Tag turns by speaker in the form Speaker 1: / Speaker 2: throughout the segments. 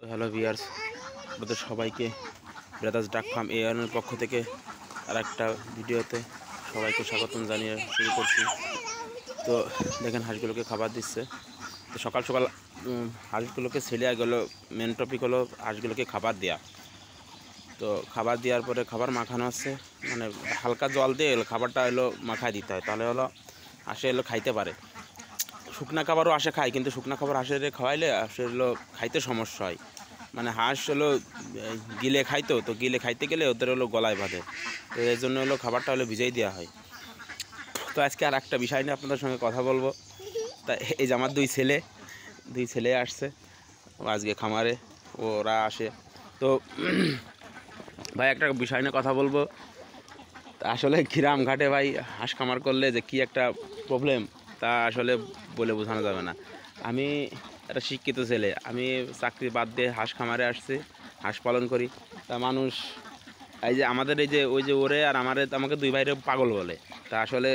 Speaker 1: Hello viewers, আপনাদের সবাইকে brothers ডাক ফার্ম এর পক্ষ থেকে আর একটা ভিডিওতে সবাইকে স্বাগতম জানিয়ে শুরু করছি। তো দেখেন হাঁসগুলোকে খাবার দিচ্ছে। তো সকাল সকাল হাঁসগুলোকে ছেড়ে গেলো। মেন টপিক হলো হাঁসগুলোকে খাবার দেওয়া। তো খাবার দেওয়ার পরে খাবার মাখানো হচ্ছে, মানে হালকা জল দিয়ে খাবারটা মাখায় দিতে হয়, তাহলে হাঁসে খাইতে পারে। শুকনা খাবারও হাঁসে খায়, কিন্তু শুকনা খাবার হাঁসের খাওয়াইলে হাঁসের খাইতে সমস্যা হয়। মানে হাঁস গিলে খাইতো, তো গিলে খাইতে গেলে ওদের গলায় বাঁধে। তো এই জন্য খাবারটা ভিজাই দেওয়া হয়। তো আজকে আর একটা বিষয় নিয়ে আপনাদের সঙ্গে কথা বলবো। তা এই যে আমার দুই ছেলে আসছে আজকে খামারে, ওরা আসে। তো ভাই একটা বিষয় নিয়ে কথা বলবো। আসলে গ্রাম ঘাটে ভাই হাঁস খামার করলে যে কি একটা প্রবলেম, তা আসলে বলে বোঝানো যাবে না। আমি একটা শিক্ষিত ছেলে, আমি চাকরি বাদ দিয়ে হাঁস খামারে আসছি, হাঁস পালন করি। তা মানুষ এই যে আমাদের ওই যে ওরে আর আমাকে দুই ভাইরে পাগল বলে। তা আসলে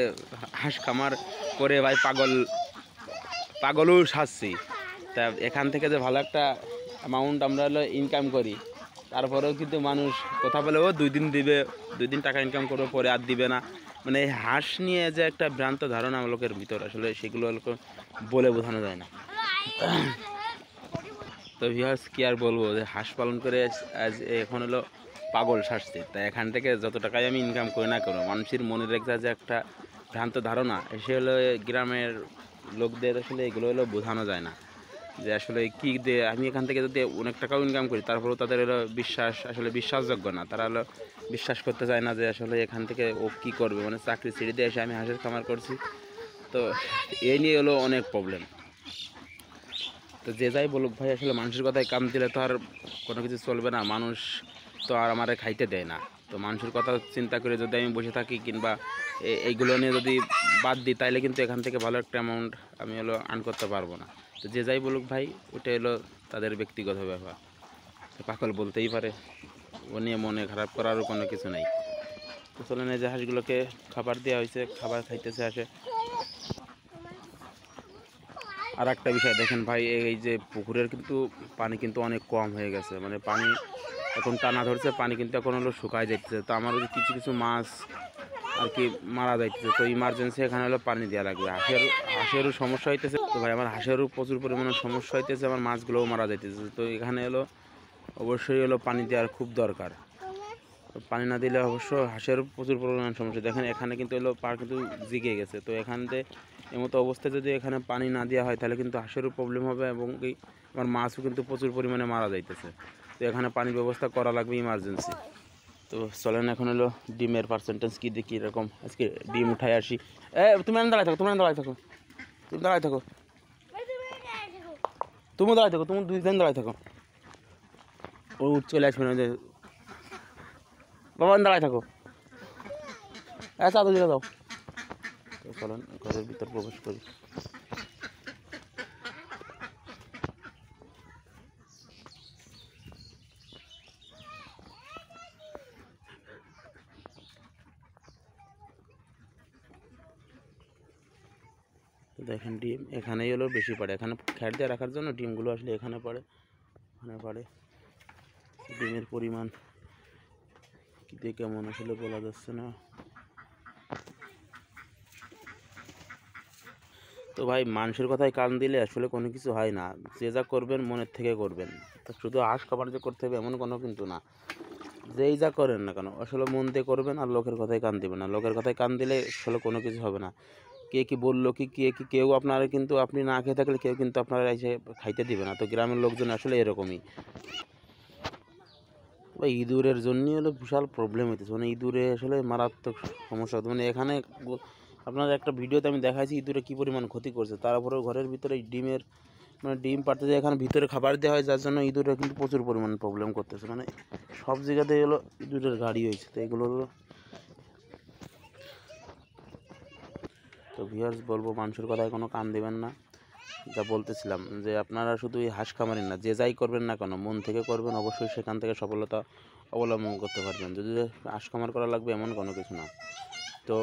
Speaker 1: হাঁস খামার করে ভাই পাগলও সাজছি। তা এখান থেকে যে ভালো একটা অ্যামাউন্ট আমরা ইনকাম করি, তারপরেও কিন্তু মানুষ কথা বলে ও 2 দিন দিবে, 2 দিন টাকা ইনকাম করবে, পরে আর দিবে না। মানে এই হাঁস নিয়ে যে একটা ভ্রান্ত ধারণা লোকের ভিতর, আসলে সেগুলো বলে বোঝানো যায় না। তো ভিউয়ার্স কি আর বলবো, যে হাঁস পালন করে আজ এখন পাগল সাজছে। তাই এখান থেকে যত টাকাই আমি ইনকাম করি না কেন, মানুষের মনে রেখে যে একটা ভ্রান্ত ধারণা, সে গ্রামের লোকদের আসলে এগুলো বোঝানো যায় না। যে আসলে কী দিয়ে আমি এখান থেকে যদি অনেক টাকাও ইনকাম করি, তারপরেও তাদের বিশ্বাস আসলে বিশ্বাসযোগ্য না। তারা বিশ্বাস করতে চায় না যে আসলে এখান থেকে ও কী করবে। মানে চাকরি ছেড়ে দিয়ে এসে আমি হাঁসের খামার করছি। তো এই নিয়ে অনেক প্রবলেম। তো যে যাই বলুক ভাই, আসলে মানুষের কথায় কান দিলে তো আর কোনো কিছু চলবে না। মানুষ তো আর আমারে খাইতে দেয় না। তো মানুষের কথা চিন্তা করে যদি আমি বসে থাকি, কিংবা এইগুলো নিয়ে যদি বাদ দিই, তাইলে কিন্তু এখান থেকে ভালো একটা অ্যামাউন্ট আমি আর্ন করতে পারবো না। তো যে যাই বলুক ভাই, ওটা তাদের ব্যক্তিগত ব্যাপার। পাগল বলতেই পারে, ও নিয়ে মনে খারাপ করারও কোনো কিছু নেই। তো চলেন, এই যে হাঁসগুলোকে খাবার দেওয়া হয়েছে, খাবার খাইতেছে আসে। আর একটা বিষয় দেখেন ভাই, এই যে পুকুরের কিন্তু পানি কিন্তু অনেক কম হয়ে গেছে। মানে পানি এখন টানা ধরছে, পানি কিন্তু এখন শুকায় যাইতেছে। তো আমার কিছু কিছু মাছ আর কি মারা যাইতেছে। তো ইমার্জেন্সি এখানে পানি দেওয়া লাগবে। হাঁসেরও সমস্যা হইতেছে। তো ভাই আমার হাঁসেরও প্রচুর পরিমাণে সমস্যা হইতেছে, আমার মাছগুলোও মারা যাইতেছে। তো এখানে অবশ্যই পানি দেওয়ার খুব দরকার। পানি না দিলে অবশ্য হাঁসের প্রচুর পরিমাণ সমস্যা। দেখেন এখানে কিন্তু পার কিন্তু জিগে গেছে। তো এখানতে এমতো অবস্থায় যদি এখানে পানি না দেওয়া হয়, তাহলে কিন্তু হাঁসেরও প্রবলেম হবে, এবং আমার মাছও কিন্তু প্রচুর পরিমাণে মারা যাইতেছে। তো এখানে পানির ব্যবস্থা করা লাগবে ইমার্জেন্সি। তো চলেন এখন ডিমের পার্সেন্টেজ কী দেখি এরকম। আজকে ডিম উঠাই আসি। তুমি দাঁড়ায় থাকো, তুমি দাঁড়ায় থাকো, তুমি দাঁড়ায় থাকো, তুমি দাঁড়ায় থাকো, তুমি 2 দিন দাঁড়ায় থাকো। ও চলে আসবে না যে, বাবা দাঁড়ায় থাকো, চাদর দিকে দাও। তো চলেন ঘরের ভিতর প্রবেশ করি। দেখেন ডিম এখানেই বেশি পড়ে। এখানে খ্যাট দিয়ে রাখার জন্য ডিমগুলো আসলে এখানে পড়ে, ওখানে পড়ে। ডিমের পরিমাণ কী দিয়ে কেমন আসলে বলা যাচ্ছে না। তো ভাই মানুষের কথায় কান দিলে আসলে কোনো কিছু হয় না। যে যা করবেন মনের থেকে করবেন। তো শুধু হাঁস খাবার যে করতে হবে এমন কোনো কিন্তু না। যেই যা করেন না কেন আসলে মন দিয়ে করবেন, আর লোকের কথায় কান দেবেন না। লোকের কথায় কান দিলে আসলে কোনো কিছু হবে না। কে কী বললো কেউ আপনারা কিন্তু, আপনি না খেয়ে থাকলে কেউ কিন্তু আপনারা এসে খাইতে দিবে না। তো গ্রামের লোকজন আসলে এরকমই। বা ইঁদুরের জন্যই বিশাল প্রবলেম হইতেছে। মানে ইঁদুরে আসলে মারাত্মক সমস্যা হতো। মানে এখানে আপনার একটা ভিডিওতে আমি দেখাইছি ইঁদুরে কী পরিমাণ ক্ষতি করছে। তারপরেও ঘরের ভিতরে ডিমের মানে ডিম পাড়তে যায়, এখানে ভিতরে খাবার দেওয়া হয়, যার জন্য ইঁদুরে কিন্তু প্রচুর পরিমাণে প্রবলেম করতেছে। মানে সব জায়গাতে ইঁদুরের গাড়ি হয়েছে। তো এগুলো তো ভিউয়ার্স বলবো, মানুষের কথায় কোনো কান দেবেন না। যা বলতেছিলাম, যে আপনারা শুধু এই হাঁস খামারি না, যে যাই করবেন না কেন মন থেকে করবেন, অবশ্যই সেখান থেকে সফলতা অবলম্বন করতে পারবেন। যদি হাঁস খামার করা লাগবে এমন কোনো কিছু না। তো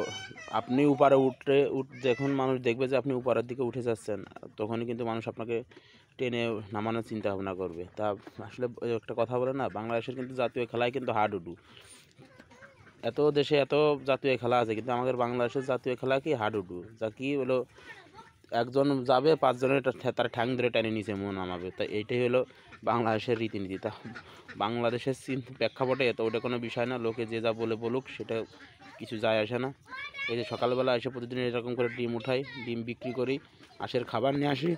Speaker 1: আপনি উপরে যখন মানুষ দেখবে যে আপনি উপরের দিকে উঠে যাচ্ছেন, তখনই কিন্তু মানুষ আপনাকে টেনে নামানোর চিন্তা ভাবনা করবে। তা আসলে ওই একটা কথা বলে না, বাংলাদেশের কিন্তু জাতীয় খেলায় কিন্তু হাডুডু। এত দেশে এত জাতীয় খেলা আছে, কিন্তু আমাদের বাংলাদেশের জাতীয় খেলা কি হাডুডু, যা কি হলো একজন যাবে 5 জনের তার ঠ্যাং ধরে টেনে নিচে মন নামাবে। তা এইটাই হলো বাংলাদেশের রীতিনীতি। তা বাংলাদেশের প্রেক্ষাপটে তো ওটা কোনো বিষয় না, লোকে যে যা বলে বলুক সেটা কিছু যায় আসে না। এই যে সকালবেলা এসে প্রতিদিন এরকম করে ডিম উঠাই, ডিম বিক্রি করি, হাঁসের খাবার নিয়ে আসি,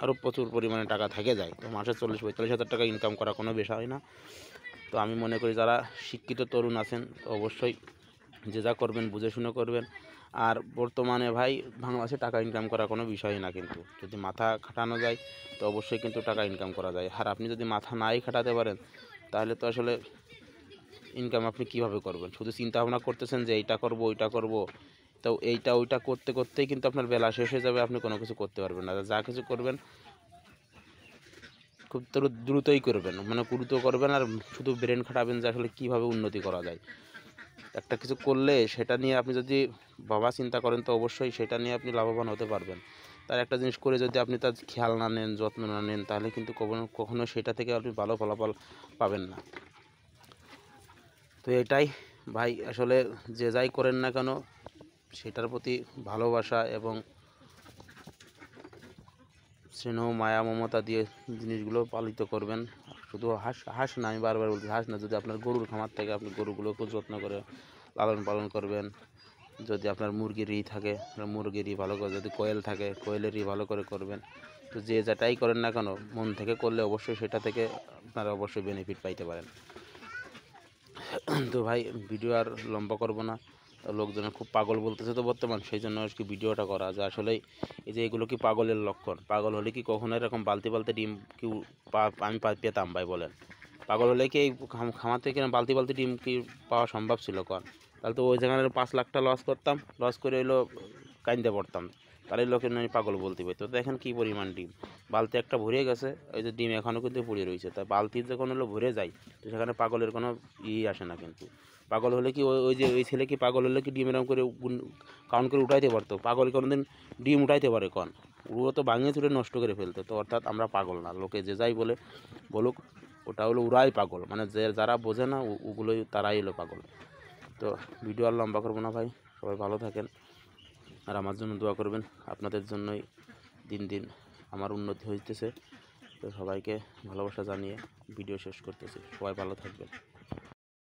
Speaker 1: আরও প্রচুর পরিমাণে টাকা থেকে যায়। তো মাসে 40-45 হাজার টাকা ইনকাম করা কোনো বিষয় না। তো আমি মনে করি যারা শিক্ষিত তরুণ আছেন তো অবশ্যই যে যা করবেন বুঝে শুনে করবেন। আর বর্তমানে ভাই বাংলাদেশে টাকা ইনকাম করা কোনো বিষয়ই না, কিন্তু যদি মাথা খাটানো যায় তো অবশ্যই কিন্তু টাকা ইনকাম করা যায়। আর আপনি যদি মাথা নাই খাটাতে পারেন তাহলে তো আসলে ইনকাম আপনি কিভাবে করবেন? শুধু চিন্তা ভাবনা করতেছেন যে এইটা করব ওইটা করব, তো এইটা ওইটা করতে করতেই কিন্তু আপনার বেলা শেষ হয়ে যাবে, আপনি কোনো কিছু করতে পারবেন না। যা কিছু করবেন খুব দ্রুতই করবেন, মানে দ্রুত করবেন, আর শুধু ব্রেন খাটাবেন যে আসলে কীভাবে উন্নতি করা যায়। একটা কিছু করলে সেটা নিয়ে আপনি যদি ভাবা চিন্তা করেন তো অবশ্যই সেটা নিয়ে আপনি লাভবান হতে পারবেন। তার একটা জিনিস করে যদি আপনি তার খেয়াল না নেন, যত্ন না নেন, তাহলে কিন্তু কখনো সেটা থেকে আপনি ভালো ফলাফল পাবেন না। তো এটাই ভাই, আসলে যে যাই করেন না কেন সেটার প্রতি ভালোবাসা এবং স্নেহ মায়া মমতা দিয়ে জিনিসগুলো পালিত করবেন। শুধু হাঁস না, আমি বারবার বলছি হাঁস না, যদি আপনার গরুর খামার থেকে আপনি গরুগুলোকে যত্ন করে লালন পালন করবেন, যদি আপনার মুরগির থাকে মুরগির ভালো করে, যদি কোয়েল থাকে কোয়েলের ভালো করে করবেন। তো যে যেটাই করেন না কেন মন থেকে করলে অবশ্যই সেটা থেকে আপনারা অবশ্যই বেনিফিট পাইতে পারেন। তো ভাই ভিডিও আর লম্বা করব না, লোকজনের খুব পাগল বলতেছে তো বর্তমান, সেই জন্য আজকে ভিডিওটা করা। যে আসলে এই যে এগুলো কি পাগলের লক্ষণ? পাগল হলে কি কখনো এরকম বালতি বালতি ডিম কি আমি পেতাম ভাই বলেন? পাগল হলে কি এই খামার থেকে বালতি বালতি ডিম কি পাওয়া সম্ভব ছিল কন? তাহলে তো ওই জায়গায় 5 লাখটা লস করতাম, লস করে হইলো কাইন্দে পড়তাম, তাহলে লোকের নয় পাগল বলতে পারত। তো দেখেন কী পরিমাণ ডিম, বালতি একটা ভরে গেছে, ওই যে ডিম এখনও কিন্তু পড়ে রয়েছে। তাই বালতি যখন হলো ভরে যায় তো সেখানে পাগলের কোনো আসে না। কিন্তু পাগল হলে কি ওই যে ওই ছেলে কি পাগল হলে কি ডিম এরকম করে কাউন্ট করে উঠাইতে পারতো? পাগল কোনোদিন ডিম উঠাইতে পারে কন? ও তো ভাঙিয়ে চুরে নষ্ট করে ফেলতো। তো অর্থাৎ আমরা পাগল না, লোকে যে যাই বলে বলুক, ওটা হলো ওরাই পাগল, মানে যে যারা বোঝে না ওগুলোই তারাই হলো পাগল। তো ভিডিও আর লম্বা করবো না ভাই, সবাই ভালো থাকেন আর আমার জন্য দোয়া করবেন। আপনাদের জন্যই দিন দিন আমার উন্নতি হইতেছে। তো সবাইকে ভালোবাসা জানিয়ে ভিডিও শেষ করতেছি। সবাই ভালো থাকবেন।